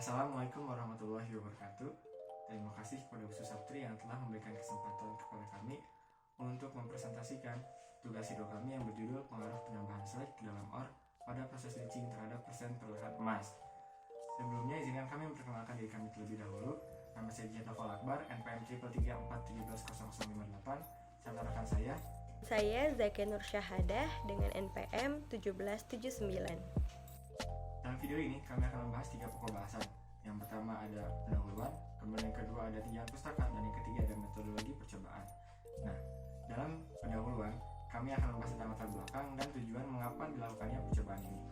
Assalamualaikum warahmatullahi wabarakatuh. Terima kasih kepada Bu Susatri yang telah memberikan kesempatan kepada kami untuk mempresentasikan tugas hidup kami yang berjudul pengaruh penambahan selek ke dalam OR pada proses leaching terhadap persen perolehan emas. Sebelumnya izinkan kami memperkenalkan diri kami terlebih dahulu. Nama saya Jihad Novel Akbar, NPM 3334117 serta rekan saya Zakia Nur Syahadah dengan NPM 1779. Dalam video ini kami akan membahas 3 pokok bahasan. Yang pertama ada pendahuluan, kemudian yang kedua ada tinjauan pustaka, dan yang ketiga ada metodologi percobaan. Nah, dalam pendahuluan kami akan membahas tentang latar belakang dan tujuan mengapa dilakukannya percobaan ini.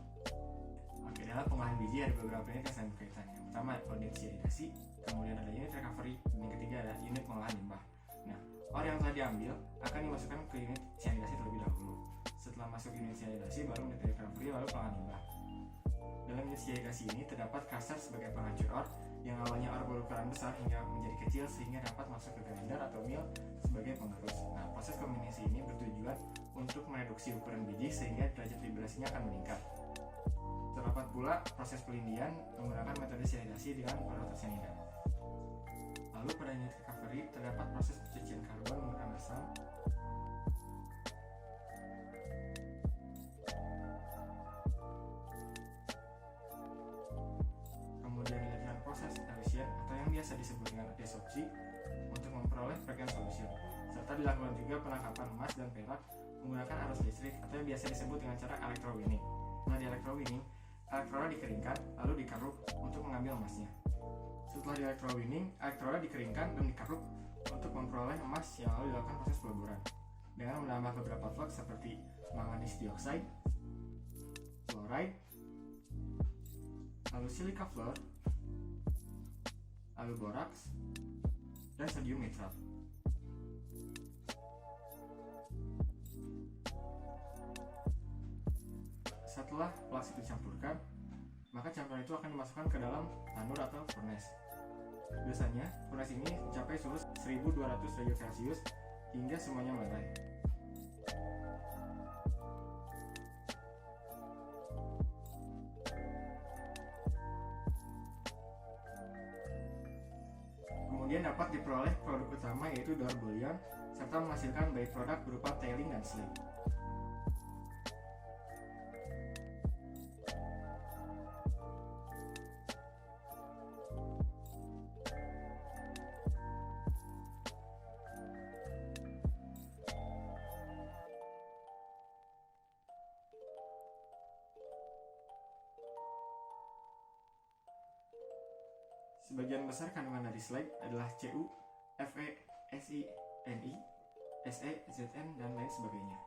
Oke, dalam pengolahan biji ada beberapa unit yang saling berkaitan. Yang pertama unit sianidasi, kemudian ada unit recovery, dan yang ketiga ada unit pengolahan limbah. Nah, OR yang telah diambil akan dimasukkan ke unit sianidasi terlebih dahulu. Setelah masuk unit sianidasi, baru unit recovery, lalu pengolahan limbah. Dalam unit sianidasi ini terdapat crusher sebagai penghancur OR yang awalnya OR berukuran besar hingga menjadi kecil sehingga dapat masuk ke grinder atau mill sebagai pengerus. Nah, proses kombinasi ini bertujuan untuk mereduksi ukuran biji sehingga derajat vibrasinya akan meningkat. Terdapat pula proses pelindian menggunakan metode sianidasi dengan parameter sianida. Lalu pada unit recovery terdapat proses pencucian karbon menggunakan asam. Kemudian dilakukan proses elution atau yang biasa disebut dengan desorpsi untuk memperoleh fragrant solution. Serta dilakukan juga penangkapan emas dan perak menggunakan arus listrik atau yang biasa disebut dengan cara electrowinning. Nah, di electrowinning, elektroda dikeringkan lalu dikaruk untuk mengambil emasnya. Setelah di electrowinning, elektroda dikeringkan dan dikaruk untuk memperoleh emas yang lalu dilakukan proses peleburan dengan menambah beberapa flux seperti manganese dioxide, fluoride, lalu silika fluor, lalu boraks, dan sodium nitrat. Setelah flux dicampurkan, maka campuran itu akan dimasukkan ke dalam tanur atau furnace. Biasanya, furnace ini mencapai suhu 1200 derajat Celcius hingga semuanya melerai. Kemudian dapat diperoleh produk utama yaitu daur bullion serta menghasilkan byproduct berupa tailing dan slag. Sebagian besar kandungan dari slag adalah Cu, Fe, Si, Ni, Se, Zn, dan lain sebagainya.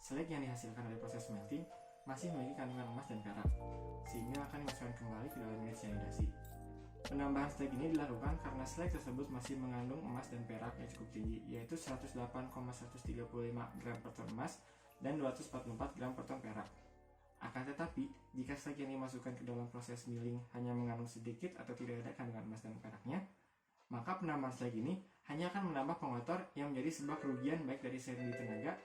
Slag yang dihasilkan dari proses smelting masih memiliki kandungan emas dan perak, sehingga akan dimasukkan kembali ke dalam unit sianidasi. Penambahan slag ini dilakukan karena slag tersebut masih mengandung emas dan perak yang cukup tinggi, yaitu 108,135 gram per ton emas dan 244 gram per ton perak. Akan tetapi, jika slag yang dimasukkan ke dalam proses milling hanya mengandung sedikit atau tidak ada kandungan emas dan peraknya, maka penambahan slag ini hanya akan menambah pengotor yang menjadi sebuah kerugian baik dari segi tenaga,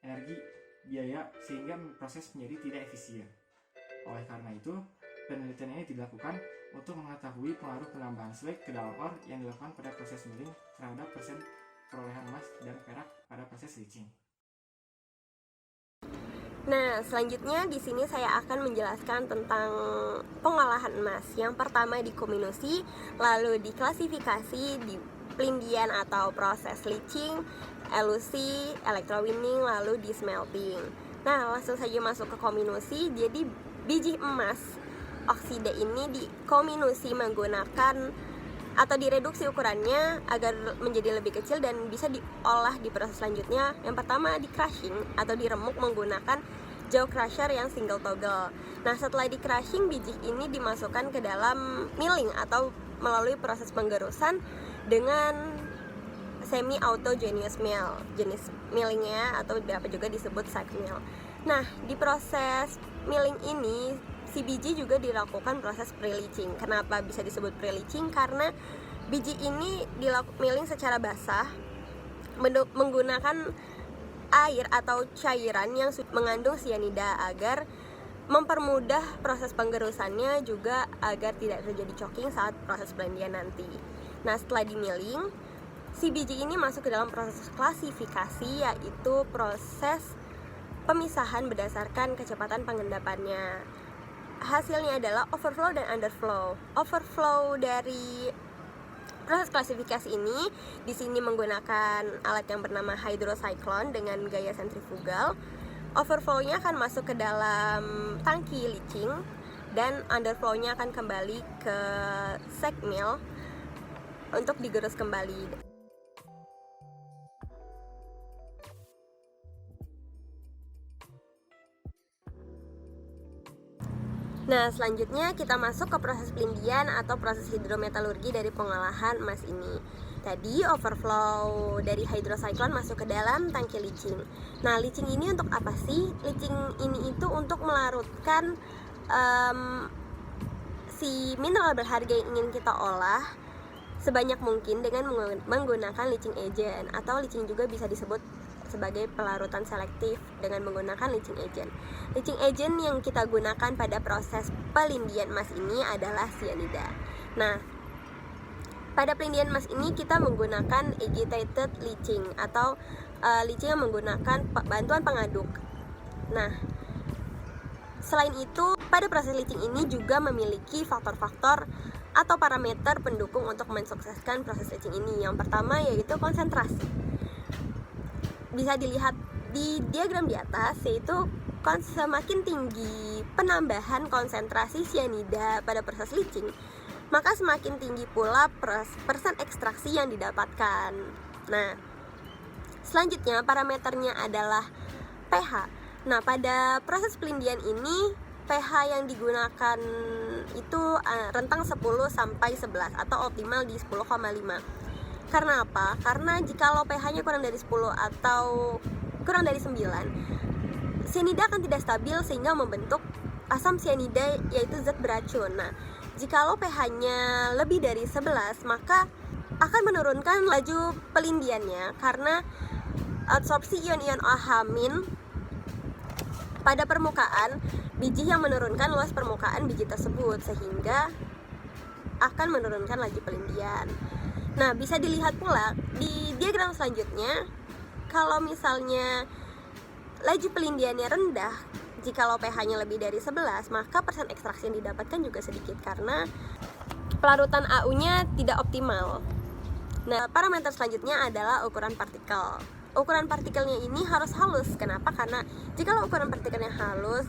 energi, biaya, sehingga proses menjadi tidak efisien. Oleh karena itu, penelitian ini dilakukan untuk mengetahui pengaruh penambahan slag ke dalam OR yang dilakukan pada proses milling terhadap persen perolehan emas dan perak pada proses leaching. Nah, selanjutnya di sini saya akan menjelaskan tentang pengolahan emas. Yang pertama di kombinasi, lalu diklasifikasi, di pelindian atau proses leaching, elusi, electrowinning, lalu di smelting. Nah, langsung saja masuk ke kombinasi. Jadi biji emas oksida ini dikombinasi menggunakan atau direduksi ukurannya agar menjadi lebih kecil dan bisa diolah di proses selanjutnya. Yang pertama di crushing atau diremuk menggunakan jaw crusher yang single toggle. Nah, setelah di crushing, biji ini dimasukkan ke dalam milling atau melalui proses penggerusan dengan semi autogenous mill, jenis millingnya atau beberapa juga disebut sack mill. Nah, di proses milling ini si biji juga dilakukan proses pre-leaching. Kenapa bisa disebut pre-leaching? Karena biji ini milling secara basah menggunakan air atau cairan yang mengandung sianida agar mempermudah proses penggerusannya juga agar tidak terjadi choking saat proses pelindian nanti. Nah, setelah di milling, si biji ini masuk ke dalam proses klasifikasi, yaitu proses pemisahan berdasarkan kecepatan pengendapannya. Hasilnya adalah overflow dan underflow. Overflow dari proses klasifikasi ini di sini menggunakan alat yang bernama hydrocyclone dengan gaya sentrifugal. Overflow-nya akan masuk ke dalam tangki leaching dan underflow-nya akan kembali ke sack mill untuk digerus kembali. Nah, selanjutnya kita masuk ke proses pelindian atau proses hidrometalurgi dari pengolahan emas ini. Tadi overflow dari hydrocyclone masuk ke dalam tangki leaching. Nah, leaching ini untuk apa sih? Leaching ini itu untuk melarutkan si mineral berharga yang ingin kita olah sebanyak mungkin dengan menggunakan leaching agent, atau leaching juga bisa disebut sebagai pelarutan selektif dengan menggunakan leaching agent. Leaching agent yang kita gunakan pada proses pelindian emas ini adalah cyanida. Nah, pada pelindian emas ini kita menggunakan agitated leaching atau leaching yang menggunakan bantuan pengaduk. Nah, selain itu, pada proses leaching ini juga memiliki faktor-faktor atau parameter pendukung untuk mensukseskan proses leaching ini. Yang pertama yaitu konsentrasi. Bisa dilihat di diagram di atas, yaitu semakin tinggi penambahan konsentrasi cyanida pada proses leaching, maka semakin tinggi pula persen ekstraksi yang didapatkan. Nah, selanjutnya parameternya adalah pH. Nah, pada proses pelindian ini pH yang digunakan itu rentang 10 sampai 11 atau optimal di 10,5. Karena apa? Karena jikalau pH-nya kurang dari 10 atau kurang dari 9, cyanida akan tidak stabil sehingga membentuk asam cyanida, yaitu zat beracun. Nah, jikalau pH-nya lebih dari 11, maka akan menurunkan laju pelindiannya karena absorpsi ion-ion OH- pada permukaan biji yang menurunkan luas permukaan biji tersebut, sehingga akan menurunkan laju pelindian. Nah, bisa dilihat pula di diagram selanjutnya, kalau misalnya laju pelindiannya rendah, jikalau pH-nya lebih dari 11, maka persen ekstraksi yang didapatkan juga sedikit karena pelarutan AU-nya tidak optimal. Nah, parameter selanjutnya adalah ukuran partikel. Ukuran partikelnya ini harus halus. Kenapa? Karena jikalau ukuran partikelnya halus,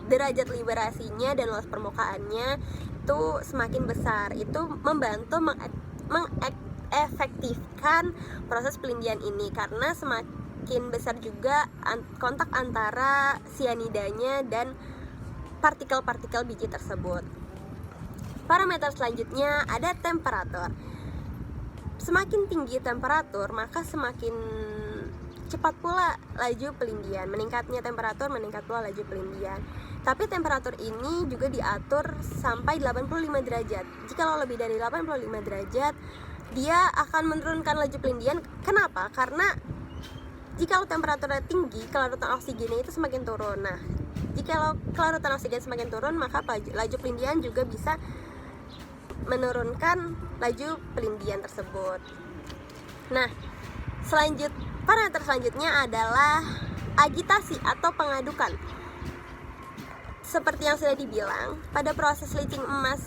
derajat liberasinya dan luas permukaannya itu semakin besar. Itu membantu mengefektifkan proses pelindian ini, karena semakin besar juga kontak antara cyanidanya dan partikel-partikel biji tersebut. Parameter selanjutnya ada temperatur. Semakin tinggi temperatur, maka semakin cepat pula laju pelindian. Meningkatnya temperatur, meningkat pula laju pelindian. Tapi temperatur ini juga diatur sampai 85 derajat. Jikalau lebih dari 85 derajat, dia akan menurunkan laju pelindian. Kenapa? Karena jikalau temperaturnya tinggi, kelarutan oksigennya itu semakin turun. Nah, jikalau kelarutan oksigen semakin turun, maka laju pelindian juga bisa menurunkan laju pelindian tersebut. Nah, parameter selanjutnya adalah agitasi atau pengadukan. Seperti yang sudah dibilang, pada proses leaching emas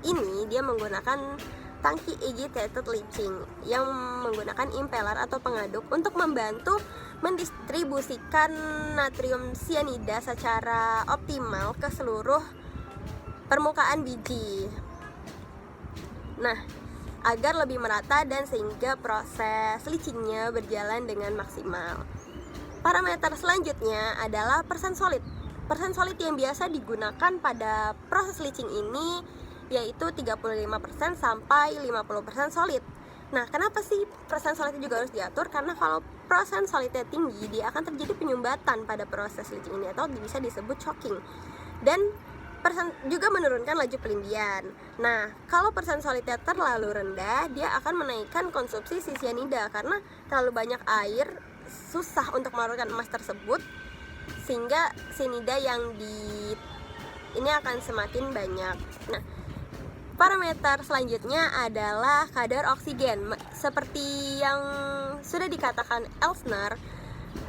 ini dia menggunakan tangki agitated leaching yang menggunakan impeller atau pengaduk untuk membantu mendistribusikan natrium cyanida secara optimal ke seluruh permukaan biji. Nah, agar lebih merata dan sehingga proses leachingnya berjalan dengan maksimal. Parameter selanjutnya adalah persen solid. Persen solid yang biasa digunakan pada proses leaching ini yaitu 35% sampai 50% solid. Nah, kenapa sih persen solidnya juga harus diatur? Karena kalau persen solidnya tinggi, dia akan terjadi penyumbatan pada proses leaching ini atau bisa disebut choking. Dan juga menurunkan laju pelindian. Nah, kalau persen solidnya terlalu rendah, dia akan menaikkan konsumsi si cyanida karena terlalu banyak air, susah untuk melarutkan emas tersebut, sehingga cyanida yang ini akan semakin banyak. Nah, parameter selanjutnya adalah kadar oksigen. Seperti yang sudah dikatakan Elsner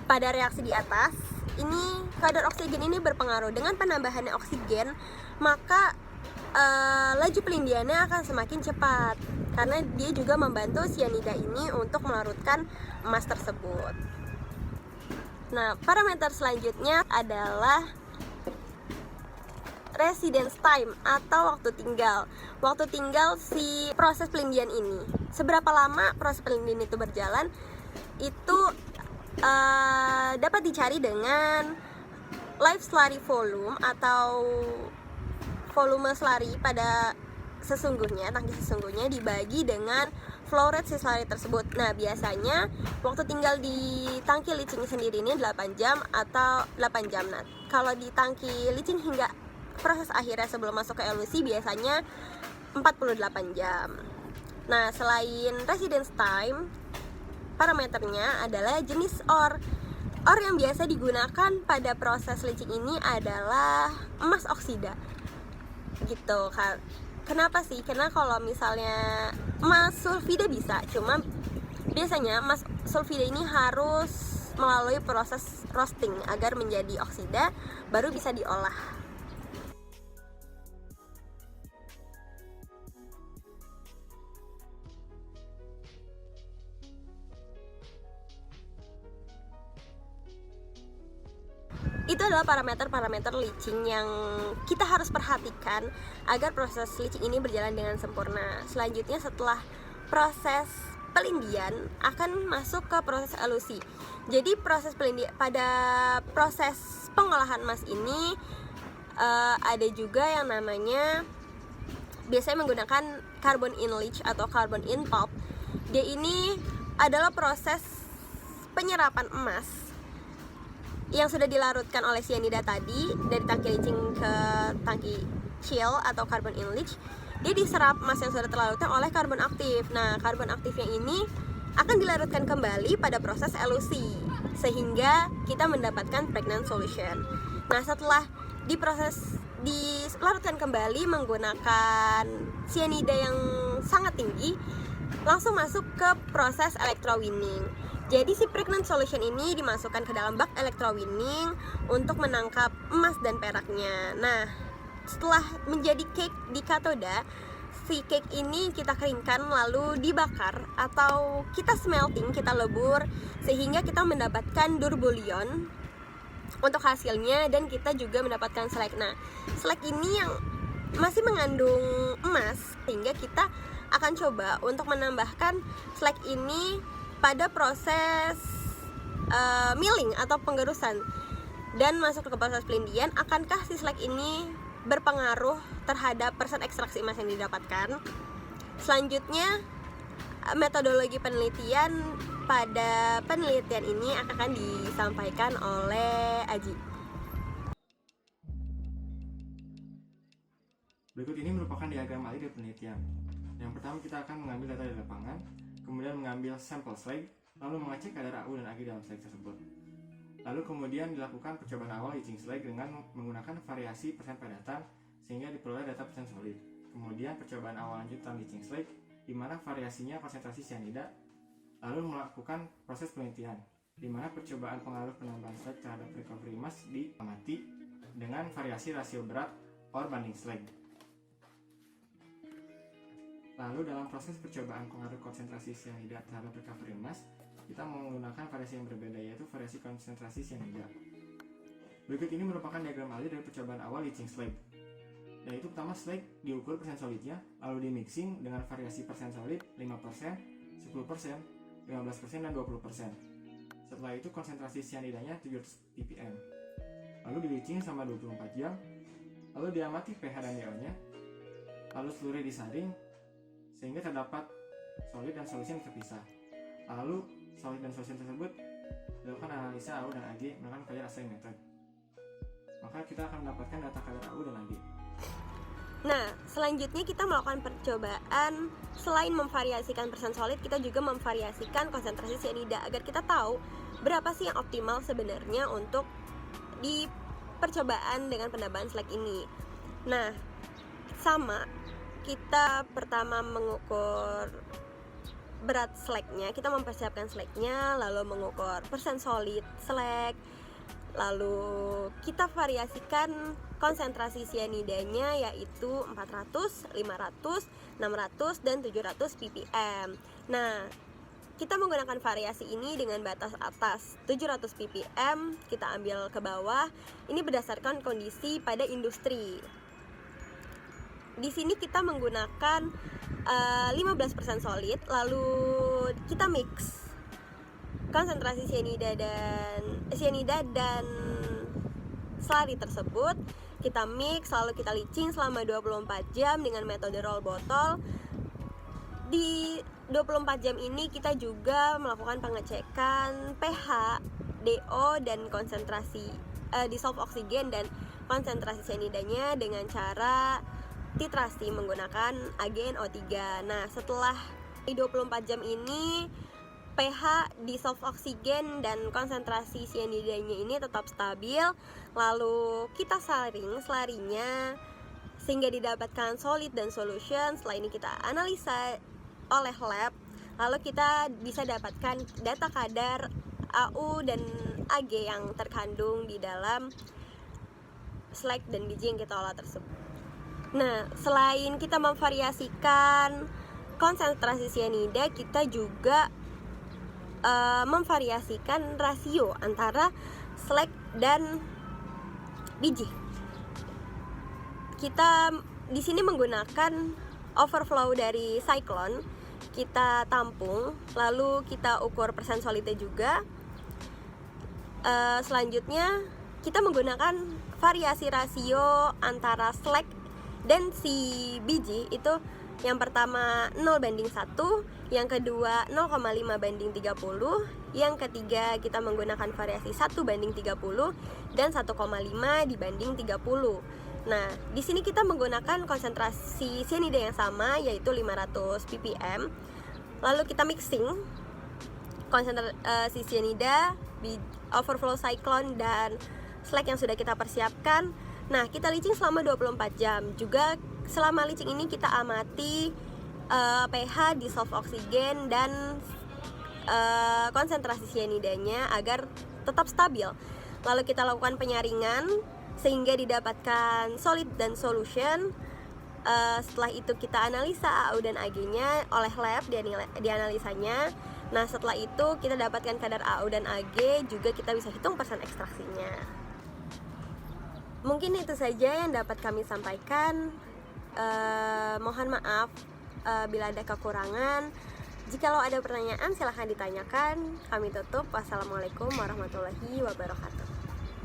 pada reaksi di atas, ini kadar oksigen ini berpengaruh. Dengan penambahannya oksigen, maka laju pelindiannya akan semakin cepat karena dia juga membantu sianida ini untuk melarutkan emas tersebut. Nah, parameter selanjutnya adalah residence time atau waktu tinggal. Waktu tinggal si proses pelindian ini. Seberapa lama proses pelindian itu berjalan itu dapat dicari dengan live slurry volume atau volume slurry pada sesungguhnya, tangki sesungguhnya dibagi dengan flow rate si slurry tersebut. Nah, biasanya waktu tinggal di tangki leaching sendiri ini 8 jam atau 8 jam. Nah, kalau di tangki leaching hingga proses akhirnya sebelum masuk ke elusi biasanya 48 jam. Nah, selain residence time, parameternya adalah jenis ore. Ore yang biasa digunakan pada proses leaching ini adalah emas oksida. Gitu kan. Kenapa sih? Karena kalau misalnya emas sulfida bisa, cuma biasanya emas sulfida ini harus melalui proses roasting agar menjadi oksida baru bisa diolah. Itu adalah parameter-parameter leaching yang kita harus perhatikan agar proses leaching ini berjalan dengan sempurna. Selanjutnya setelah proses pelindian akan masuk ke proses elusi. Jadi proses pelindian pada proses pengolahan emas ini ada juga yang namanya biasanya menggunakan carbon in leach atau carbon in pulp. Dia ini adalah proses penyerapan emas yang sudah dilarutkan oleh cyanida tadi dari tangki leaching ke tangki chill atau carbon in leach. Dia diserap emas yang sudah terlarutkan oleh karbon aktif. Nah, karbon aktifnya ini akan dilarutkan kembali pada proses elusi sehingga kita mendapatkan pregnant solution. Nah, setelah dilarutkan kembali menggunakan cyanida yang sangat tinggi, langsung masuk ke proses electrowinning. Jadi si pregnant solution ini dimasukkan ke dalam bak electrowinning untuk menangkap emas dan peraknya. Nah, setelah menjadi cake di katoda, si cake ini kita keringkan lalu dibakar atau kita smelting, kita lebur sehingga kita mendapatkan durbulion untuk hasilnya dan kita juga mendapatkan slag. Nah, slag ini yang masih mengandung emas sehingga kita akan coba untuk menambahkan slag ini pada proses milling atau penggerusan dan masuk ke proses pelindian. Akankah si slag ini berpengaruh terhadap persen ekstraksi emas yang didapatkan? Selanjutnya, metodologi penelitian pada penelitian ini akan disampaikan oleh Aji. Berikut ini merupakan diagram alih dari penelitian. Yang pertama, kita akan mengambil data dari lapangan, kemudian mengambil sampel slag, lalu mengecek kadar AU dan Ag dalam slag tersebut. Lalu kemudian dilakukan percobaan awal leaching slag dengan menggunakan variasi persen padatan sehingga diperoleh data persen solid. Kemudian percobaan awal lanjutan leaching slag di mana variasinya konsentrasi cyanida, lalu melakukan proses penelitian di mana percobaan pengaruh penambahan slag terhadap recovery emas diamati dengan variasi rasio berat ore banding slag. Lalu dalam proses percobaan pengaruh konsentrasi cyanida terhadap recovery emas, kita menggunakan variasi yang berbeda, yaitu variasi konsentrasi cyanida. Berikut ini merupakan diagram alih dari percobaan awal leaching slag. Yaitu pertama, slag diukur persen solidnya, lalu di mixing dengan variasi persen solid 5%, 10%, 15%, dan 20%. Setelah itu konsentrasi cyanidanya 700 ppm. Lalu di leaching selama 24 jam, lalu diamati pH dan DO-nya, lalu slurry disaring sehingga terdapat solid dan solusi yang terpisah. Lalu solid dan solusi tersebut dilakukan analisa AU dan Ag menggunakan kadar assay method. Maka kita akan mendapatkan data kadar AU dan Ag. Nah, selanjutnya kita melakukan percobaan. Selain memvariasikan persen solid, kita juga memvariasikan konsentrasi cyanida agar kita tahu berapa sih yang optimal sebenarnya untuk di percobaan dengan penambahan slag ini. Nah, sama, kita pertama mengukur berat slagnya, kita mempersiapkan slagnya, lalu mengukur persen solid slag, lalu kita variasikan konsentrasi cyanidanya yaitu 400, 500, 600, dan 700 ppm. Nah, kita menggunakan variasi ini dengan batas atas 700 ppm, kita ambil ke bawah. Ini berdasarkan kondisi pada industri. Di sini kita menggunakan 15% solid, lalu kita mix konsentrasi cyanida dan slurry tersebut. Kita mix, lalu kita leaching selama 24 jam dengan metode roll bottle. Di 24 jam ini kita juga melakukan pengecekan pH, DO, dan konsentrasi dissolved oksigen dan konsentrasi cyanidanya dengan cara titrasi menggunakan AgNO3. Nah, setelah di 24 jam ini pH, dissolved oksigen, dan konsentrasi cyanidanya ini tetap stabil. Lalu kita saring slurry-nya sehingga didapatkan solid dan solution. Setelah ini kita analisa oleh lab, lalu kita bisa dapatkan data kadar AU dan Ag yang terkandung di dalam slag dan biji yang kita olah tersebut. Nah, selain kita memvariasikan konsentrasi cyanida, kita juga memvariasikan rasio antara slag dan biji. Kita di sini menggunakan overflow dari cyclone, kita tampung, lalu kita ukur persen solidnya juga. Selanjutnya kita menggunakan variasi rasio antara slag dan si biji, itu yang pertama 0:1, yang kedua 0,5:30, yang ketiga kita menggunakan variasi 1:30 dan 1,5:30. Nah, di sini kita menggunakan konsentrasi cyanida yang sama yaitu 500 ppm. Lalu kita mixing konsentrasi cyanida, overflow cyclone, dan slag yang sudah kita persiapkan. Nah, kita leaching selama 24 jam. Juga selama leaching ini kita amati pH, dissolved oksigen, dan konsentrasi cyanidanya agar tetap stabil. Lalu kita lakukan penyaringan sehingga didapatkan solid dan solution. Setelah itu kita analisa AU dan Ag-nya oleh lab, dianalisanya. Nah, setelah itu kita dapatkan kadar AU dan Ag, juga kita bisa hitung persen ekstraksinya. Mungkin itu saja yang dapat kami sampaikan. Mohon maaf bila ada kekurangan. Jikalau ada pertanyaan silahkan ditanyakan. Kami tutup. Wassalamualaikum warahmatullahi wabarakatuh.